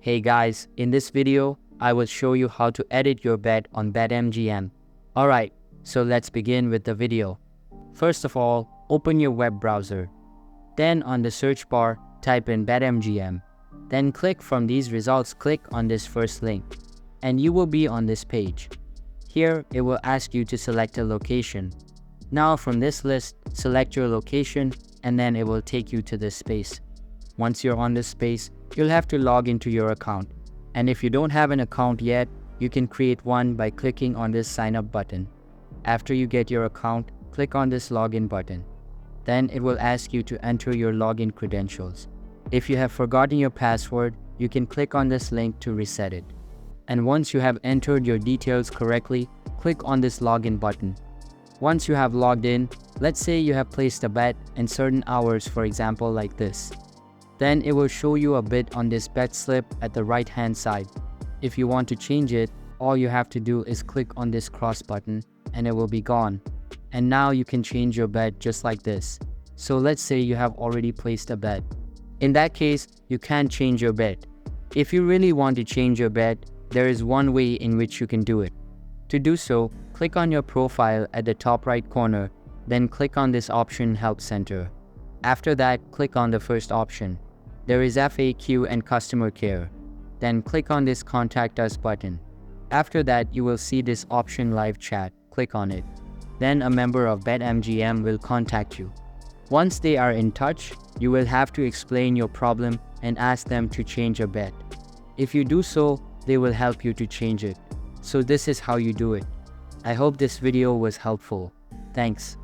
Hey guys, in this video, I will show you how to edit your bet on Betmgm. Alright, so let's begin with the video. First of all, open your web browser. Then on the search bar, type in Betmgm. Then click from these results, click on this first link. And you will be on this page. Here, it will ask you to select a location. Now from this list, select your location and then it will take you to this space. Once you're on this space, you'll have to log into your account. And if you don't have an account yet, you can create one by clicking on this sign up button. After you get your account, click on this login button. Then it will ask you to enter your login credentials. If you have forgotten your password, you can click on this link to reset it. And once you have entered your details correctly, click on this login button. Once you have logged in, let's say you have placed a bet in certain hours, for example like this. Then it will show you a bit on this bet slip at the right hand side. If you want to change it, all you have to do is click on this cross button and it will be gone. And now you can change your bet just like this. So let's say you have already placed a bet. In that case, you can't change your bet. If you really want to change your bet, there is one way in which you can do it. To do so, click on your profile at the top right corner, then click on this option Help Center. After that, click on the first option. There is FAQ and Customer Care. Then click on this Contact Us button. After that, you will see this option Live Chat. Click on it. Then a member of Betmgm will contact you. Once they are in touch, you will have to explain your problem and ask them to change your bet. If you do so, they will help you to change it. So this is how you do it. I hope this video was helpful. Thanks.